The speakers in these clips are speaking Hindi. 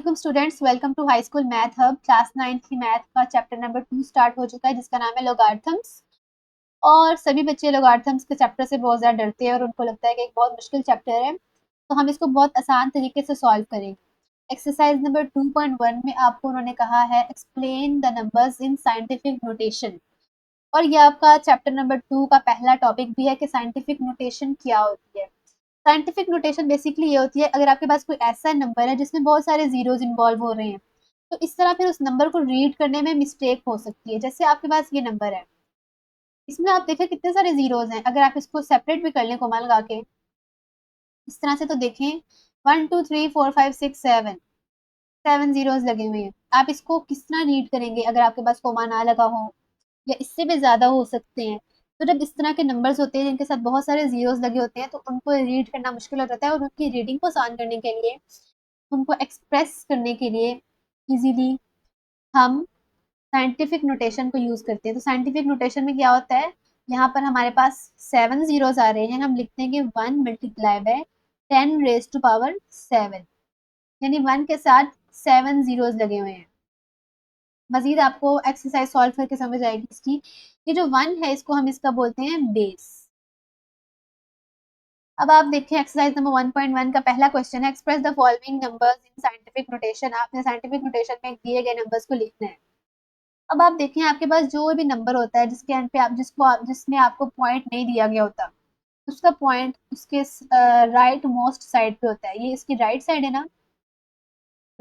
Welcome students, welcome to high school math hub. Class 9 की मैथ का चैप्टर नंबर 2 स्टार्ट हो चुका है, जिसका नाम है लॉगरिथम्स। और सभी बच्चे लॉगरिथम्स के चैप्टर से बहुत ज़्यादा डरते हैं और उनको लगता है कि एक बहुत मुश्किल चैप्टर है, तो हम इसको बहुत आसान तरीके से सॉल्व करेंगे। एक्सरसाइज नंबर 2.1 में आपको उन्होंने कहा है explain the numbers in scientific notation. और ये आपका चैप्टर नंबर 2 का पहला टॉपिक भी है कि साइंटिफिक नोटेशन क्या होती है। साइंटिफिक नोटेशन बेसिकली ये होती है, अगर आपके पास कोई ऐसा नंबर है जिसमें बहुत सारे जीरोज इन्वॉल्व हो रहे हैं, तो इस तरह फिर उस नंबर को रीड करने में मिस्टेक हो सकती है। जैसे आपके पास ये नंबर है, इसमें आप देखें कितने सारे जीरोज हैं। अगर आप इसको सेपरेट भी कर लें कोमा लगा के इस तरह से, तो देखें 1 2 3 4 5 6 7 7 जीरोज लगे हुए हैं। आप इसको किस तरह रीड करेंगे अगर आपके पास कोमा ना लगा हो, या इससे भी ज्यादा हो सकते हैं। तो जब इस तरह के नंबर्स होते हैं जिनके साथ बहुत सारे जीरोस लगे होते हैं, तो उनको रीड करना मुश्किल हो जाता है, और उनकी रीडिंग को आसान करने के लिए, उनको एक्सप्रेस करने के लिए इजीली हम साइंटिफिक नोटेशन को यूज करते हैं। तो साइंटिफिक नोटेशन में क्या होता है, यहाँ पर हमारे पास 7 जीरोस आ रहे हैं, हम लिखते हैं कि 1 multiply by 10 raise to power 7, यानी 1 के साथ 7 जीरोस लगे हुए हैं। मजीद आपको एक्सरसाइज सॉल्व करके समझ आएगी इसकी। ये जो 1 है, इसको हम इसका बोलते हैं बेस। अब आप देखिए एक्सरसाइज नंबर 1.1 का पहला क्वेश्चन है, express the following numbers in scientific notation. आपने साइंटिफिक नोटेशन में दिए गए नंबर्स को लिखना है। अब आप देखें आपके पास जो भी नंबर होता है जिसके एंड पे जिसमें आपको पॉइंट नहीं दिया गया होता, उसका पॉइंट उसके राइट मोस्ट साइड पे होता है। ये इसकी राइट साइड है ना,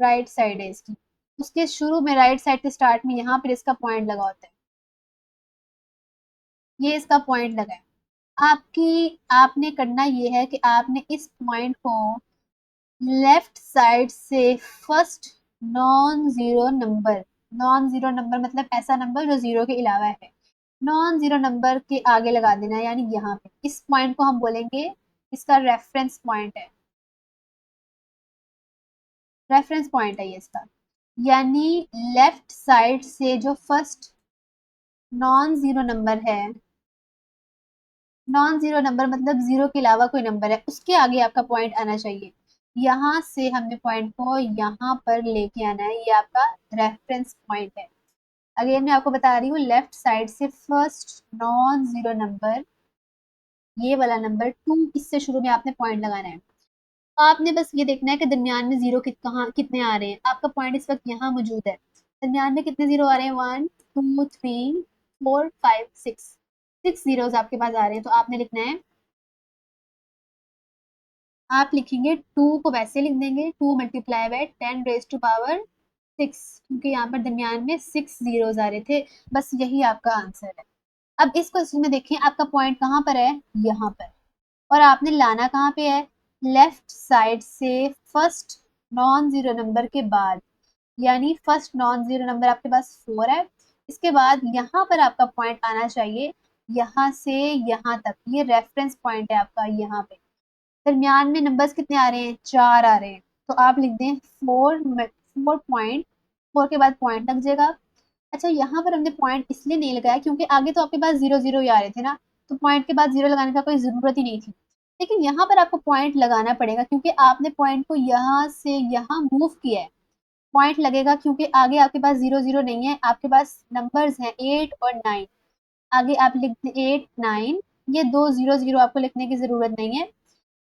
राइट साइड है इसकी। उसके शुरू में राइट साइड के स्टार्ट में यहाँ पर इसका पॉइंट लगा होता है, ये इसका पॉइंट लगा है। आपने करना ये है कि आपने इस पॉइंट को लेफ्ट साइड से फर्स्ट नॉन जीरो नंबर मतलब ऐसा नंबर जो जीरो के अलावा है, नॉन जीरो नंबर के आगे लगा देना है, यानी यहाँ पे इस पॉइंट को हम बोलेंगे इसका रेफरेंस पॉइंट है। रेफरेंस पॉइंट है ये इसका, यानी लेफ्ट साइड से जो फर्स्ट नॉन जीरो नंबर है, नॉन जीरो नंबर मतलब जीरो के अलावा कोई नंबर है, उसके आगे आपका पॉइंट आना चाहिए। यहाँ से हमने पॉइंट को यहाँ पर लेके आना है, ये आपका रेफरेंस पॉइंट है। अगेन मैं आपको बता रही हूँ, लेफ्ट साइड से फर्स्ट नॉन जीरो नंबर, ये वाला नंबर 2, इससे शुरू में आपने पॉइंट लगाना है। आपने बस ये देखना है कि दरमियान में जीरो कहाँ कितने आ रहे हैं। आपका पॉइंट इस वक्त यहाँ मौजूद है, दरमियान में कितने जीरो आ रहे हैं, 1 2 3 4 5 6 6 जीरोस आपके पास आ रहे हैं। तो आपने लिखना है, आप लिखेंगे 2 को वैसे लिख देंगे 2 multiply by 10 raise to power 6, क्योंकि यहाँ पर दरमियान में 6 जीरोस आ रहे थे। बस यही आपका आंसर है। अब इस क्वेश्चन में देखें आपका पॉइंट कहाँ पर है, यहाँ पर, और आपने लाना कहाँ पे है, लेफ्ट साइड से फर्स्ट नॉन जीरो नंबर के बाद, यानी फर्स्ट नॉन जीरो नंबर आपके पास 4 है, इसके बाद यहाँ पर आपका पॉइंट आना चाहिए, यहाँ से यहाँ तक, ये रेफरेंस पॉइंट है आपका। यहाँ पे दरमियान में नंबर्स कितने आ रहे हैं, 4 आ रहे हैं, तो आप लिख दें 4 पॉइंट, 4 के बाद पॉइंट लग जाएगा। अच्छा, यहाँ पर हमने पॉइंट इसलिए नहीं लगाया क्योंकि आगे तो आपके पास जीरो जीरो ही आ रहे थे ना, तो पॉइंट के बाद जीरो लगाने का कोई जरूरत ही नहीं थी। लेकिन यहाँ पर आपको पॉइंट लगाना पड़ेगा क्योंकि आपने पॉइंट को यहाँ से यहाँ मूव किया है। पॉइंट लगेगा क्योंकि आगे आपके पास जीरो जीरो नहीं है, आपके पास नंबर्स हैं 8 और 9। आगे आप लिख दें 8 9, ये दो जीरो जीरो आपको लिखने की जरूरत नहीं है।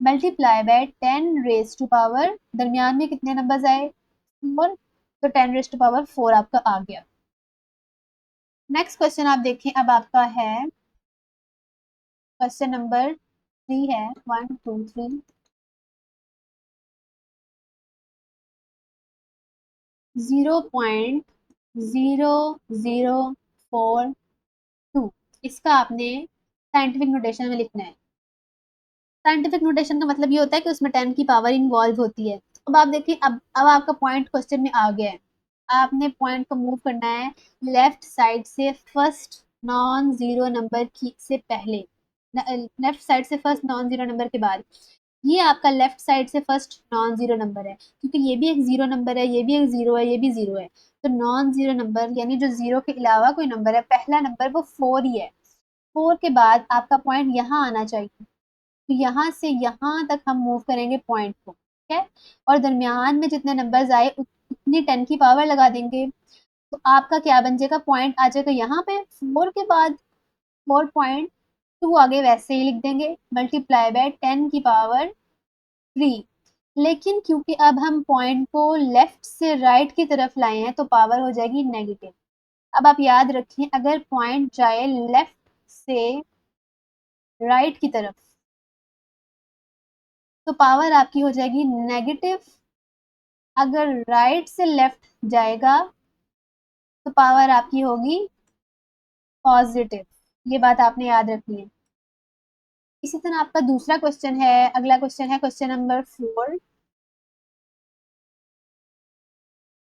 Multiply by 10 raise to power, दरमियान में कितने नंबर्स आए, 4, तो 10 रेज टू पावर 4 आपका आ गया। नेक्स्ट क्वेश्चन आप देखें, अब आपका है क्वेश्चन नंबर 3 है, 1 2 3 0.0042, इसका आपने साइंटिफिक नोटेशन में लिखना है। साइंटिफिक नोटेशन का मतलब ये होता है कि उसमें 10 की पावर इन्वॉल्व होती है। अब आप देखिए, अब आपका पॉइंट क्वेश्चन में आ गया है। आपने पॉइंट को मूव करना है लेफ्ट साइड से फर्स्ट नॉन जीरो नंबर की से पहले, लेफ्ट साइड से फर्स्ट नॉन जीरो नंबर के बाद। ये आपका लेफ्ट साइड से फर्स्ट नॉन जीरो नंबर है, क्योंकि ये भी एक जीरो नंबर है, ये भी एक जीरो है, ये भी जीरो है। तो नॉन जीरो नंबर यानी जो जीरो के अलावा कोई नंबर है, पहला नंबर वो 4 ही है। 4 के बाद आपका पॉइंट यहाँ आना चाहिए, तो यहाँ से यहाँ तक हम मूव करेंगे पॉइंट को, ठीक है। और दरमियान में जितने नंबर्स आए उतनी 10 की पावर लगा देंगे तो आपका क्या बन जाएगा, पॉइंट आ जाएगा यहाँ पे 4 के बाद 4.2 आगे वैसे ही लिख देंगे मल्टीप्लाई बाय 10 की पावर 3। लेकिन क्योंकि अब हम पॉइंट को लेफ्ट से राइट की तरफ लाए हैं तो पावर हो जाएगी नेगेटिव। अब आप याद रखें, अगर पॉइंट जाए लेफ्ट से राइट की तरफ तो पावर आपकी हो जाएगी नेगेटिव। अगर राइट से लेफ्ट जाएगा तो पावर आपकी होगी पॉजिटिव। ये बात आपने याद रखनी है। इसी तरह आपका दूसरा क्वेश्चन है, अगला क्वेश्चन है क्वेश्चन नंबर 4।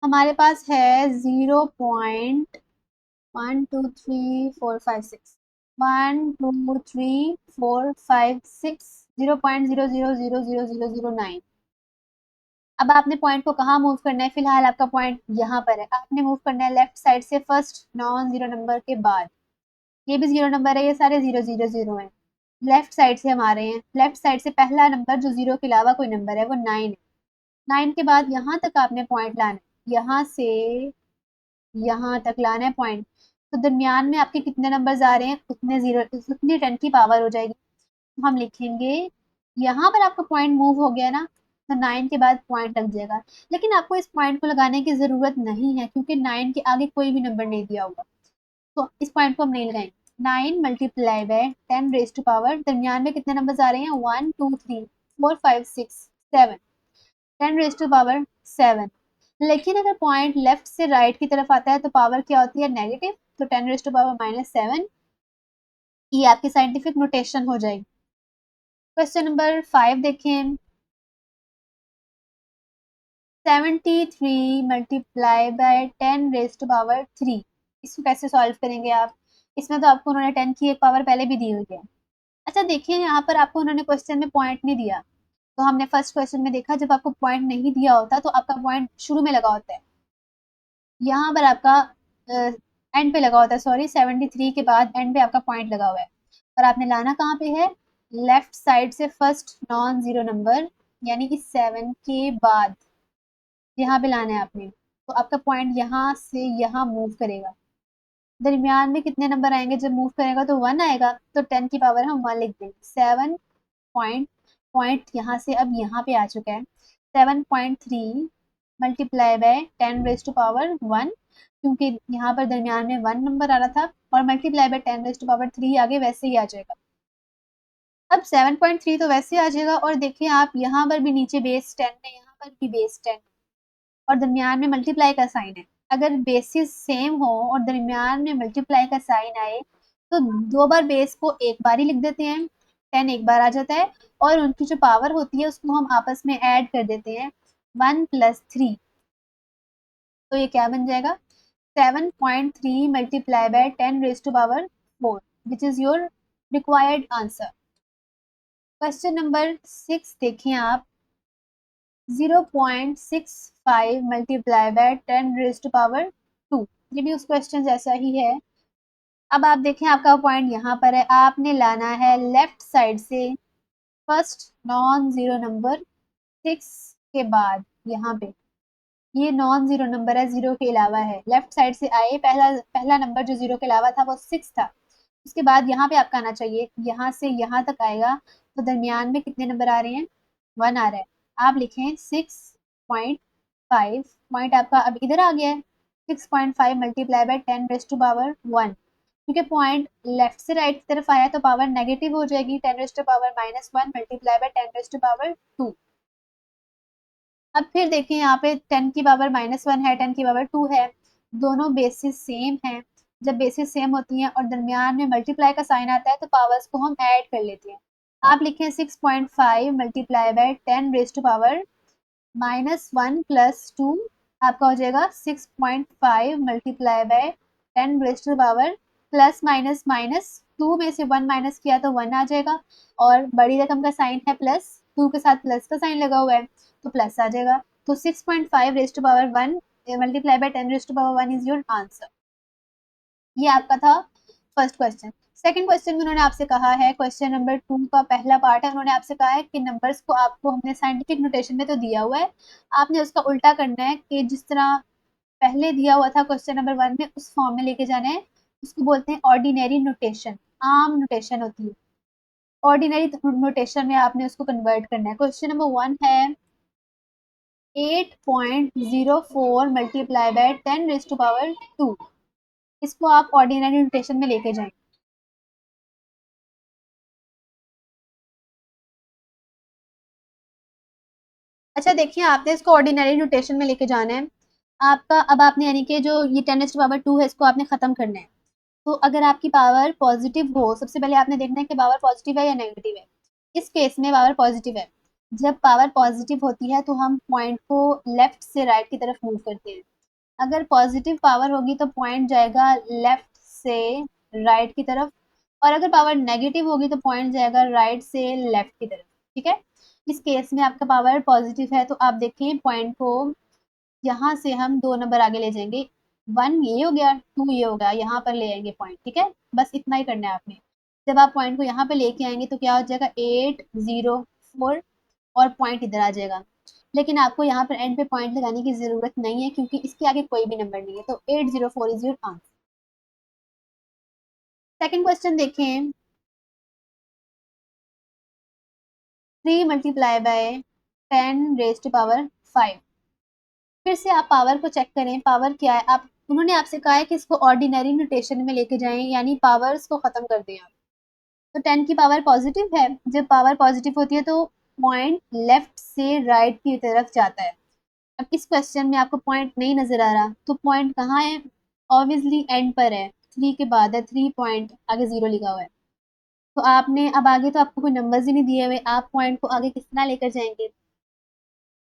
हमारे पास है 0.12345 12345 0.00000009। अब आपने पॉइंट को कहाँ मूव करना है, फिलहाल आपका पॉइंट यहाँ पर है, आपने मूव करना है लेफ्ट साइड से फर्स्ट नॉन जीरो नंबर के बाद। ये भी जीरो नंबर है, ये सारे 000 है। लेफ्ट साइड से हम आ रहे हैं, लेफ्ट साइड से पहला नंबर जो जीरो के अलावा कोई नंबर है वो 9 है। 9 के बाद यहाँ तक आपने पॉइंट लाना है, यहाँ से यहाँ तक लाना है पॉइंट। तो दरमियान में आपके कितने नंबर्स आ रहे हैं, उतने जीरो, उतनी 10 की पावर हो जाएगी। तो हम लिखेंगे यहाँ पर आपका पॉइंट मूव हो गया ना, तो 9 के बाद पॉइंट लग जाएगा। लेकिन आपको इस पॉइंट को लगाने की जरूरत नहीं है क्योंकि 9 के आगे कोई भी नंबर नहीं दिया होगा, तो इस पॉइंट को हम नहीं लगाएंगे। 9 multiply by 10 raise to power, दरमियान में कितने नंबर्स आ रहे हैं, 1 2 3 4 5 6 7, 10 रेज टू पावर 7। लेकिन अगर पॉइंट लेफ्ट से राइट की तरफ आता है तो पावर क्या होती है, नेगेटिव। तो 10 रेज टू पावर -7 ये आपकी साइंटिफिक नोटेशन हो जाएगी। क्वेश्चन नंबर 5 देखें। 73 multiply by 10 raise to power 3, इसको कैसे सॉल्व करेंगे आप। इसमें तो आपको उन्होंने 10 की एक पावर पहले भी दी हुई है। अच्छा देखिए, यहाँ पर आपको उन्होंने क्वेश्चन में पॉइंट नहीं दिया, तो हमने फर्स्ट क्वेश्चन में देखा जब आपको पॉइंट नहीं दिया होता तो आपका पॉइंट शुरू में लगा होता है, यहाँ पर आपका एंड पे लगा होता है, सॉरी 73 के बाद एंड पे आपका पॉइंट लगा हुआ है। और आपने लाना कहाँ पे है, लेफ्ट साइड से फर्स्ट नॉन जीरो नंबर यानी कि 7 के बाद यहाँ पे लाना है आपने। तो आपका पॉइंट यहाँ से यहाँ मूव करेगा, दरमियान में कितने नंबर आएंगे, जब मूव करेगा तो 1 आएगा, तो 10 की पावर हम 1 लिख देंगे। 7 पॉइंट, पॉइंट यहाँ से अब यहाँ पे आ चुका है, 7.3 multiply by 10 raise to power 1, क्योंकि यहाँ पर दरमियान में 1 नंबर आ रहा था, और multiply by 10 raise to power 3 आगे वैसे ही आ जाएगा। अब 7.3 तो वैसे आ जाएगा, और देखिए आप यहाँ पर भी नीचे बेस 10 है, यहाँ पर भी बेस 10 और दरमियान में मल्टीप्लाई का साइन है। अगर बेसिस सेम हो और दरमियान में मल्टीप्लाई का साइन आए तो दो बार बेस को एक बार ही लिख देते हैं, 10 एक बार आ जाता है, और उनकी जो पावर होती है उसको हम आपस में ऐड कर देते हैं 1 + 3। तो ये क्या बन जाएगा, 7.3 multiply by 10 raise to power 4, which is your required answer. Question number 6 देखें आप। 0.65 multiply by 10 raise to power 2, ये भी उस क्वेश्चन जैसा ही है। अब आप देखें आपका पॉइंट यहाँ पर है, आपने लाना है लेफ्ट साइड से फर्स्ट नॉन जीरो नंबर 6 के बाद, यहाँ पे ये नॉन जीरो नंबर है, जीरो के अलावा है, लेफ्ट साइड से आए, पहला पहला नंबर जो जीरो के अलावा था वो 6 था, उसके बाद यहाँ पे आपका आना चाहिए, यहाँ से यहाँ तक आएगा, तो दरमियान में कितने नंबर आ रहे हैं, 1 आ रहा है। आप लिखें 6.5, पॉइंट आपका अब इधर आ गया है, 6.5 multiply by 10 raise to power 1, क्योंकि पॉइंट लेफ्ट से राइट की तरफ आया तो पावर नेगेटिव हो जाएगी, 10 raise to power -1 multiply by 10 raise to power 2। अब फिर देखिए यहाँ पे 10 की पावर -1 है, 10 की पावर 2 है, दोनों बेसिस सेम हैं। जब बेसिस सेम होती हैं और दरमियान में मल्टीप्लाई का साइन आता है तो पावर्स को हम ऐड कर लेते हैं। आप लिखें 6.5 multiply by 10 raise to power -1 + 2, आपका हो जाएगा 6.5 multiply by 10 raise to power plus minus minus 2 में से 1 माइनस किया तो 1 आ जाएगा, और बड़ी रकम का साइन है प्लस, 2 के साथ प्लस का साइन लगा हुआ है तो प्लस आ जाएगा। तो 6.5 raise to power 1 multiply by 10 raise to power 1 is your answer. ये आपका था फर्स्ट क्वेश्चन। सेकंड क्वेश्चन में उन्होंने आपसे कहा है, क्वेश्चन नंबर 2 का पहला पार्ट है, उन्होंने आपसे कहा है कि नंबर्स को आपको हमने साइंटिफिक नोटेशन में तो दिया हुआ है, आपने उसका उल्टा करना है कि जिस तरह पहले दिया हुआ था क्वेश्चन नंबर 1 में, उस फॉर्म में लेके जाना है। उसको बोलते हैं ऑर्डिनरी नोटेशन, आम नोटेशन होती है। ऑर्डिनरी नोटेशन में आपने उसको कन्वर्ट करना है। क्वेश्चन नंबर 1 है 8.04 multiply by 10 raise to power 2। इसको आप ऑर्डिनरी नोटेशन में लेके जाएं। अच्छा देखिए, आपने इसको ऑर्डिनरी नोटेशन में लेके जाना है। आपका अब आपने यानी कि जो ये 10 रेज टू पावर 2 है, इसको आपने खत्म करना है। तो अगर आपकी पावर पॉजिटिव हो, सबसे पहले आपने देखना है कि पावर पॉजिटिव है या नेगेटिव है। इस केस में पावर पॉजिटिव है। जब पावर पॉजिटिव होती है तो हम पॉइंट को लेफ्ट से राइट की तरफ मूव करते हैं। अगर पॉजिटिव पावर होगी तो पॉइंट जाएगा लेफ्ट से राइट की तरफ, और अगर पावर नेगेटिव होगी तो पॉइंट जाएगा राइट से लेफ्ट की तरफ। ठीक है, इस केस में आपका पावर पॉजिटिव है तो आप देखिए पॉइंट को यहाँ से हम 2 नंबर आगे ले जाएंगे। 1 ये हो गया, 2 ये हो गया, यहाँ पर ले आएंगे पॉइंट। ठीक है, बस इतना ही करना है आपने। जब आप पॉइंट को यहाँ पे लेके आएंगे तो क्या हो जाएगा 804, और पॉइंट इधर आ जाएगा। लेकिन आपको यहाँ पर एंड पे पॉइंट लगाने की जरूरत नहीं है क्योंकि इसके आगे कोई भी नंबर नहीं है, तो 804 is your answer. Second question देखें, 3 multiply by 10 raise to power 5। फिर से आप पावर को चेक करें, पावर क्या है। आप उन्होंने आपसे कहा है कि इसको ऑर्डिनरी नोटेशन में लेके जाएं, यानी पावर्स को खत्म कर दें आप। तो 10 की पावर पॉजिटिव है, जब पावर पॉजिटिव होती है तो पॉइंट लेफ्ट से राइट की तरफ जाता है। अब इस क्वेश्चन में आपको पॉइंट नहीं नजर आ रहा, तो पॉइंट कहाँ है? ऑब्वियसली एंड पर है, 3 के बाद है, 3 पॉइंट आगे 0 लिखा हुआ है। तो आपने अब आगे तो आपको कोई नंबर्स ही नहीं दिए हुए, आप पॉइंट को आगे किस तरह लेकर जाएंगे?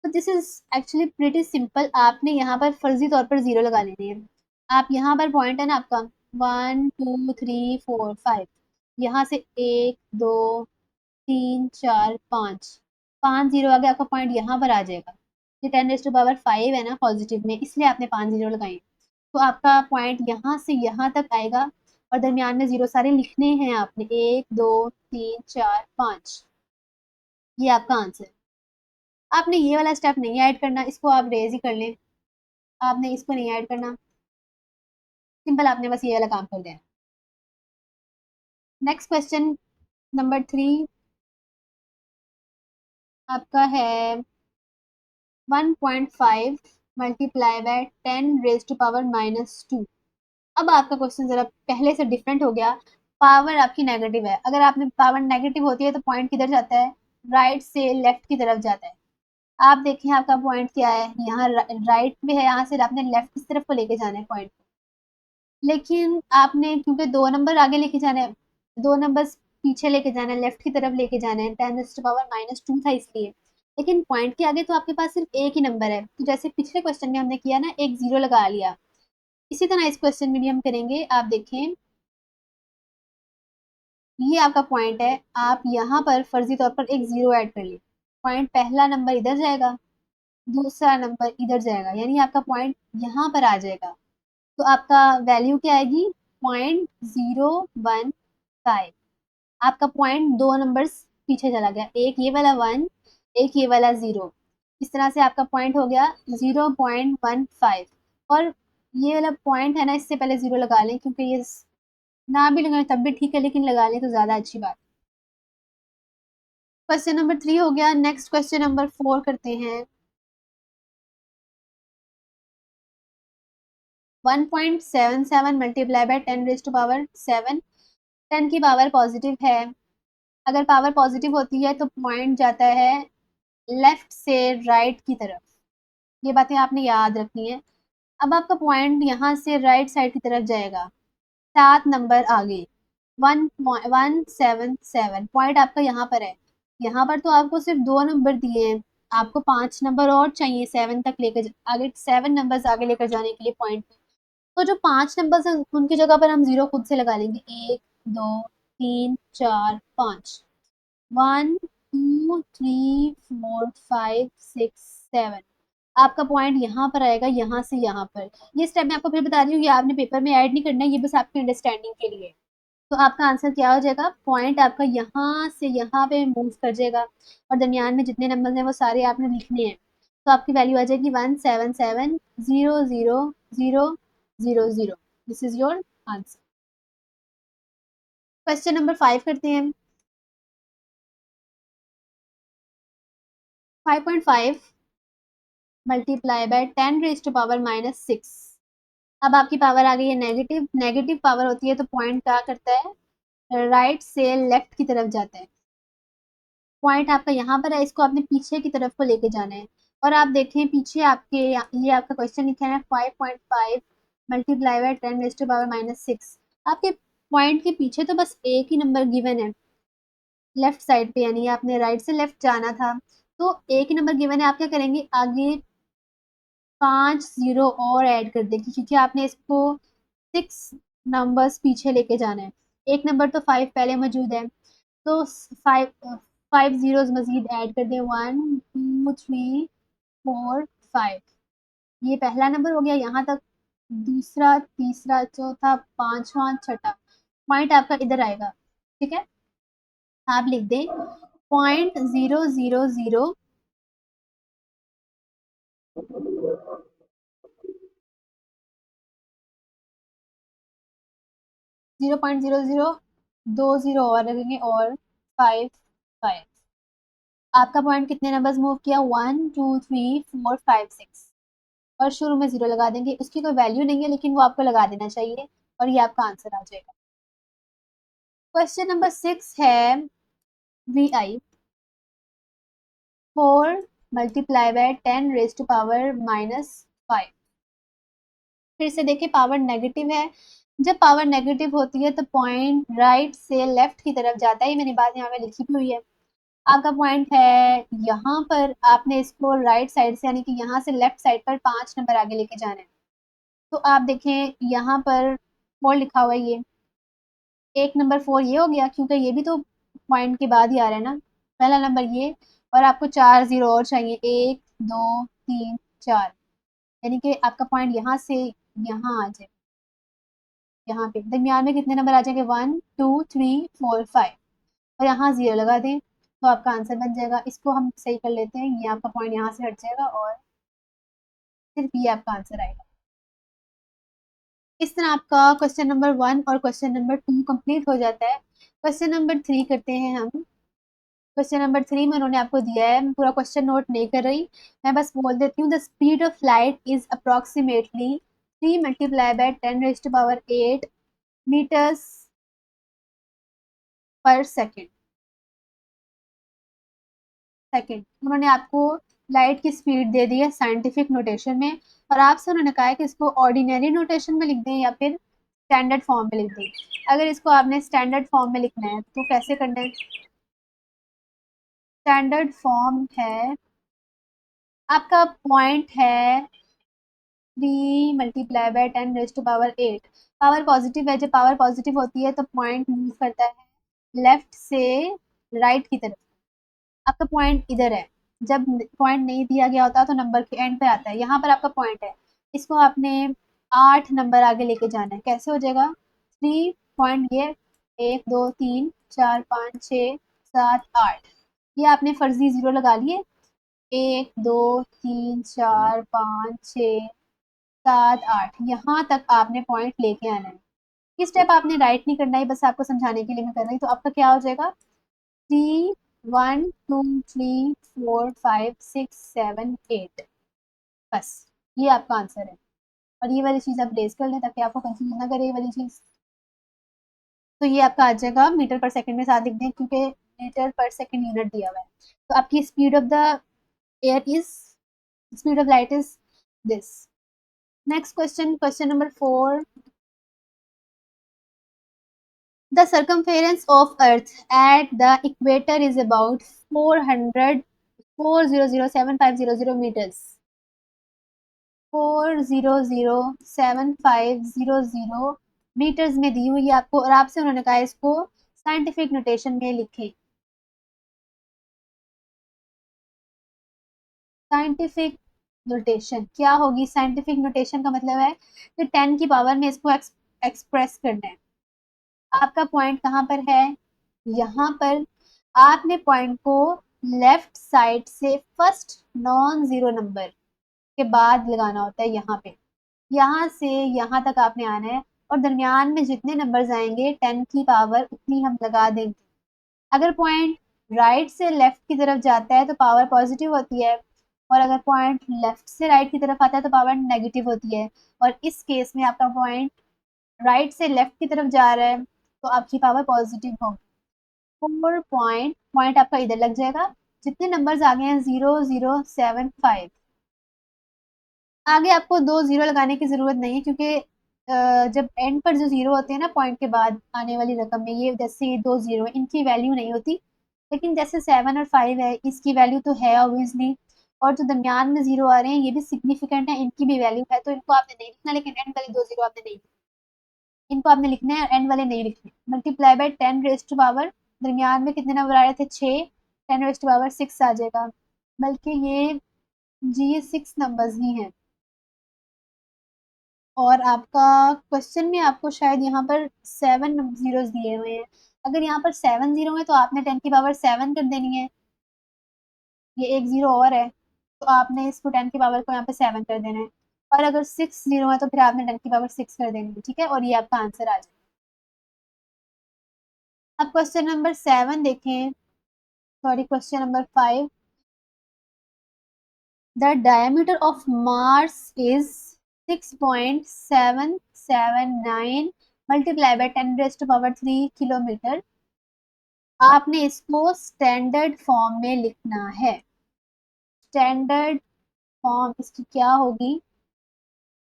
तो this is actually pretty simple. आपने यहाँ पर फर्जी तौर पर 0 लगा लेनी है। आप यहाँ पर पॉइंट है ना आपका 1 2 3 4 5, यहाँ से 1 2 3 4 5, 5 0 आगे आपका पॉइंट यहाँ पर आ जाएगा। ये 10 रेज़ टू पावर 5 है ना पॉजिटिव में, इसलिए आपने 5 0 लगाए। तो आपका पॉइंट यहाँ से यहाँ तक आएगा, और दरमियान में 0 सारे लिखने हैं आपने, 1 2 3 4 5। ये आपका आंसर है। आपने ये वाला स्टेप नहीं ऐड करना, इसको आप रेज ही कर लें। आपने इसको नहीं ऐड करना, सिंपल आपने बस ये वाला काम कर देना। नेक्स्ट क्वेश्चन नंबर 3 आपका है 1.5 multiply by 10 raise to power -2। अब आपका क्वेश्चन जरा पहले से डिफरेंट हो गया। पावर आपकी नेगेटिव है, अगर आपने पावर नेगेटिव होती है तो पॉइंट किधर जाता है? राइट से लेफ्ट की तरफ जाता है। आप देखें आपका पॉइंट क्या है, यहाँ राइट में है, यहाँ से आपने लेफ्ट की तरफ को लेके जाना है पॉइंट। लेकिन आपने क्योंकि 2 नंबर आगे लेके जाना है, 2 नंबर पीछे लेके जाना है, लेफ्ट की तरफ लेके जाना है, 10 रेज़ टू पावर -2 था इसलिए। लेकिन पॉइंट के आगे तो आपके पास सिर्फ एक ही नंबर है, तो जैसे पिछले क्वेश्चन में हमने किया ना, एक 0 लगा लिया, इसी तरह इस क्वेश्चन में भी हम करेंगे। आप देखें, ये आपका पॉइंट है, आप यहाँ पर फर्जी तौर पर एक 0 ऐड कर लिए। पॉइंट पहला नंबर इधर जाएगा, दूसरा नंबर इधर जाएगा, यानी आपका पॉइंट यहाँ पर आ जाएगा। तो आपका वैल्यू क्या आएगी? 0.015। आपका पॉइंट 2 नंबर्स पीछे चला गया, एक ये वाला 1, एक ये वाला 0। इस तरह से आपका पॉइंट हो गया 0.15। और ये वाला पॉइंट है ना, इससे पहले 0 लगा लें, क्योंकि ये ना भी लगाएं तब भी ठीक है, लेकिन लगा लें तो ज़्यादा अच्छी बात। क्वेश्चन नंबर 3 हो गया। नेक्स्ट क्वेश्चन नंबर 4 करते हैं। 1.77 multiply by 10 raise to power 7। 10 की पावर पॉजिटिव है, अगर पावर पॉजिटिव होती है तो पॉइंट जाता है लेफ्ट से राइट की तरफ। ये बातें आपने याद रखनी है। अब आपका पॉइंट यहाँ से राइट साइड की तरफ जाएगा, 7 नंबर आगे, 1.177 पॉइंट आपका यहाँ पर है। यहाँ पर तो आपको सिर्फ 2 नंबर दिए हैं, आपको 5 नंबर और चाहिए 7 तक लेकर आगे, 7 नंबर्स आगे लेकर जाने के लिए पॉइंट। तो जो 5 नंबर्स हैं उनकी जगह पर हम 0 खुद से लगा लेंगे, 1 2 3 4 5, 1 2 3 4 5 6 7। आपका पॉइंट यहाँ पर आएगा, यहाँ से यहाँ पर। ये स्टेप मैं आपको फिर बता रही हूँ, ये आपने पेपर में ऐड नहीं करना है, ये बस आपकी अंडरस्टैंडिंग के लिए। तो आपका आंसर क्या हो जाएगा, पॉइंट आपका यहाँ से यहाँ पे मूव कर जाएगा और दरमियान में जितने नंबर हैं वो सारे आपने लिखने हैं। तो आपकी वैल्यू आ जाएगी 177000000। This is your answer. Question number 5 करते हैं। 5.5 मल्टीप्लाई बाय 10⁻⁻⁶। अब आपकी पावर आ गई है नेगेटिव। नेगेटिव पावर होती है तो पॉइंट क्या करता है, राइट से लेफ्ट की तरफ जाता है। पॉइंट आपका यहाँ पर है, इसको आपने पीछे की तरफ को लेके जाना है। और आप देखें पीछे आपके, ये आपका क्वेश्चन लिखा है 5.5 मल्टीप्लाई बाय 10⁻⁻⁶। आपके पॉइंट के पीछे तो बस एक ही नंबर गिवन है लेफ्ट साइड पे, यानी आपने राइट से लेफ्ट जाना था, तो एक ही नंबर गिवन है। आप क्या करेंगे, आगे 5 जीरो और ऐड कर देंगे क्योंकि आपने इसको 6 नंबर्स पीछे लेके जाना है। एक नंबर तो 5 पहले मौजूद है, तो 5 जीरोस मजीद ऐड कर दें, 1 2 3 4 5। ये पहला नंबर हो गया यहाँ तक, दूसरा तीसरा चौथा पांचवा छठा। पॉइंट आपका इधर आएगा, ठीक है। आप लिख दें 0.000 0.00 दो जीरो और लगेंगे और 5 5। आपका पॉइंट कितने नंबर्स मूव किया, 1 2 3 4 5 6। और शुरू में जीरो लगा देंगे, उसकी कोई वैल्यू नहीं है लेकिन वो आपको लगा देना चाहिए और ये आपका आंसर आ जाएगा। क्वेश्चन नंबर 6 है VI 4 मल्टीप्लाई बाय 10⁻⁻⁵। फिर से देखिए पावर नेगेटिव है। जब पावर नेगेटिव होती है तो पॉइंट राइट से लेफ्ट की तरफ जाता है, मैंने बात यहाँ पे लिखी भी हुई है। आपका पॉइंट है यहाँ पर, आपने इसको राइट साइड से यानी कि यहाँ से लेफ्ट साइड पर 5 नंबर आगे लेके जाना है। तो आप देखें यहाँ पर 4 लिखा हुआ है, ये एक नंबर 4 ये हो गया क्योंकि ये भी तो पॉइंट के बाद ही आ रहा है ना, पहला नंबर ये। और आपको 4 जीरो और चाहिए, 1 2 3 4, यानी कि आपका पॉइंट यहाँ से यहाँ आ जाए। यहाँ पे दरमियान में कितने नंबर आ जाएंगे, 1 2 3 4 5 और यहाँ जीरो लगा दें तो आपका आंसर बन जाएगा। इसको हम सही कर लेते हैं, ये आपका पॉइंट यहाँ से हट जाएगा और सिर्फ ये आपका आंसर आएगा। इस तरह आपका क्वेश्चन नंबर 1 और क्वेश्चन नंबर 2 कंप्लीट हो जाता है। क्वेश्चन नंबर 3 करते हैं हम। क्वेश्चन नंबर 3 में उन्होंने आपको दिया है, मैं पूरा क्वेश्चन नोट नहीं कर रही, मैं बस बोल देती हूँ। The speed of light is approximately 3 multiply by 10⁸ meters per second. उन्होंने आपको लाइट की स्पीड दे दी है साइंटिफिक नोटेशन में और आपसे उन्होंने कहा है कि इसको ऑर्डिनरी नोटेशन में लिख दें या फिर स्टैंडर्ड फॉर्म में लिख दें। अगर इसको आपने स्टैंडर्ड फॉर्म में लिखना है तो कैसे करना है, स्टैंडर्ड फॉर्म है, आपका पॉइंट है 3 मल्टीप्लाई बाय 10⁸ पावर पॉजिटिव है। जब पावर पॉजिटिव होती है तो पॉइंट मूव करता है लेफ्ट से राइट की तरफ। आपका पॉइंट इधर है, जब पॉइंट नहीं दिया गया होता तो नंबर के एंड पे आता है। यहाँ पर आपका पॉइंट है, इसको आपने 8 नंबर आगे लेके जाना है। कैसे हो जाएगा, 3 पॉइंट ये 1 2 3 4 5 6 7 8, ये आपने फर्जी जीरो लगा लिए, 1 2 3 4 5 6 7 8, यहाँ तक आपने पॉइंट लेके आना है। ये स्टेप आपने राइट नहीं करना है, बस आपको समझाने के लिए मैं कर रही हूँ। तो आपका क्या हो जाएगा, 3 1 2 3 4 5 6 7 8, बस ये आपका आंसर है। और ये वाली चीज़ आप रेज कर लें ताकि आपको कंफ्यूज ना करे ये वाली चीज़। तो ये आपका आ जाएगा मीटर पर सेकंड में, साथ लिख दें क्योंकि मीटर पर सेकंड यूनिट दिया हुआ है। तो आपकी speed of the air is, speed of light is this. Next question, question number 4। The circumference of Earth at the equator is about 400,750 meters. 400,750 metres में दी हुई है आपको और आपसे उन्होंने कहा इसको साइंटिफिक नोटेशन में लिखें। साइंटिफिक नोटेशन क्या होगी, साइंटिफिक नोटेशन का मतलब है कि 10 की पावर में इसको एक्सप्रेस करना है। आपका पॉइंट कहाँ पर है, यहाँ पर। आपने पॉइंट को लेफ्ट साइड से फर्स्ट नॉन जीरो नंबर के बाद लगाना होता है, यहाँ पे, यहाँ से यहाँ तक आपने आना है, और दरमियान में जितने नंबर्स आएंगे 10 की पावर उतनी हम लगा देंगे। अगर पॉइंट राइट से लेफ्ट की तरफ जाता है तो पावर पॉजिटिव होती है, और अगर पॉइंट लेफ्ट से राइट की तरफ आता है तो पावर नेगेटिव होती है। और इस केस में आपका पॉइंट राइट से लेफ्ट की तरफ जा रहा है तो आपकी पावर पॉजिटिव होगी। 4 पॉइंट आपका इधर लग जाएगा। जितने नंबर्स आगे हैं 0075, आगे आपको 2 जीरो लगाने की जरूरत नहीं है, क्योंकि जब एंड पर जो जीरो होते हैं ना पॉइंट के बाद आने वाली रकम में, ये जैसे ये 2 जीरो है इनकी वैल्यू नहीं होती, लेकिन जैसे 7 और 5 है इसकी वैल्यू तो है ऑब्वियसली, और जो दरमियान में जीरो आ रहे हैं ये भी सिग्निफिकेंट है, इनकी भी वैल्यू है, तो इनको आपने नहीं लिखना, लेकिन एंड वाले 2 जीरो आपने नहीं, इनको आपने लिखना है, एंड वाले नहीं लिखने। Multiply by 10 raise to power, दरमियान में कितने नंबर आ रहे थे 6, 10 रेज टू पावर 6 आ जाएगा, बल्कि ये जी 6 नंबर्स ही हैं। और आपका क्वेश्चन में आपको शायद यहाँ पर 7 जीरोस दिए हुए हैं। अगर यहाँ पर 7 जीरो है तो आपने 10 की पावर 7 कर देनी है, ये एक जीरो और है तो आपने इसको 10 की पावर को यहाँ पे 7 कर देना है। और अगर 6 जीरो है तो फिर आपने 10 की पावर 6 कर देनी है, ठीक है, और ये आपका आंसर आ जाएगा। अब क्वेश्चन नंबर 7 देखें, sorry question number 5। The diameter of Mars is 6.779 multiply by 10 raise to power 3 kilometer. आपने इसको स्टैंडर्ड फॉर्म में लिखना है। स्टैंडर्ड फॉर्म इसकी क्या होगी,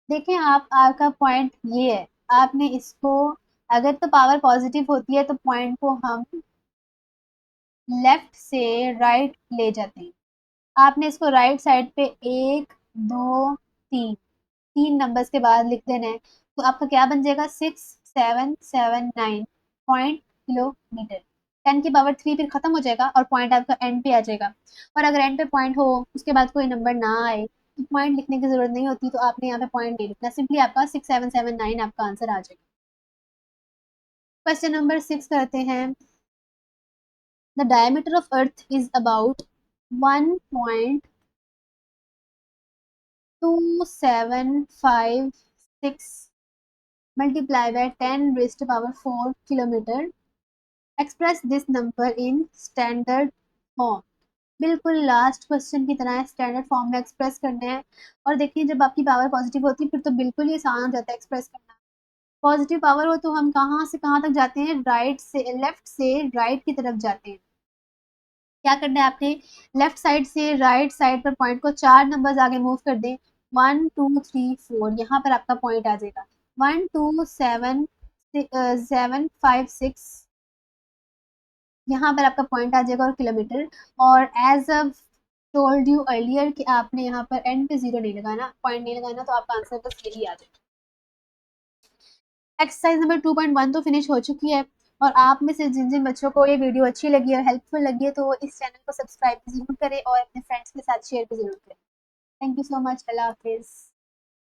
देखें आप, आपका पॉइंट ये है, आपने इसको, अगर तो पावर पॉजिटिव होती है तो पॉइंट को हम लेफ्ट से राइट ले जाते हैं। आपने इसको राइट साइड पे 1 2 3 तीन नंबर्स के बाद लिख देना है, तो आपका क्या बन जाएगा 6779 किलोमीटर। 10 की पावर 3 फिर खत्म हो जाएगा और पॉइंट आपका एंड पे आ जाएगा। और अगर एंड पे पॉइंट हो उसके बाद कोई नंबर ना आए तो पॉइंट लिखने की जरूरत नहीं होती, तो आपने यहाँ पे पॉइंट नहीं लिखना, सिंपली आपका 6779 आपका आंसर आ जाएगा। क्वेश्चन नंबर 6 करते हैं। The diameter of earth is about 1.2756 multiply by 10 raised to power 4 kilometre. Express this number in standard form. बिल्कुल लास्ट क्वेश्चन की तरह स्टैंडर्ड फॉर्म में एक्सप्रेस करने हैं। और देखिए जब आपकी पावर पॉजिटिव होती है फिर तो बिल्कुल ही आसान हो जाता है एक्सप्रेस करना। पॉजिटिव पावर हो तो हम कहाँ से कहाँ तक जाते हैं, राइट से लेफ्ट से राइट की तरफ जाते हैं। क्या करना है आपने, लेफ्ट साइड से राइट साइड पर पॉइंट को 4 नंबर्स आगे मूव कर दें, 1 2 3 4, यहाँ पर आपका पॉइंट आ जाएगा 12756, यहाँ पर आपका पॉइंट आ जाएगा और किलोमीटर। और as I told you earlier कि आपने यहाँ पर एंड पे जीरो नहीं लगाना, पॉइंट नहीं लगाना, तो आपका आंसर बस यही आ जाएगा। एक्सरसाइज नंबर 2.1 तो फिनिश हो चुकी है। और आप में से जिन जिन बच्चों को ये वीडियो अच्छी लगी और हेल्पफुल लगी है तो वो इस चैनल को सब्सक्राइब जरूर करें और अपने फ्रेंड्स के साथ शेयर भी जरूर करें। थैंक यू सो मच, अल्लाह हाफिज़।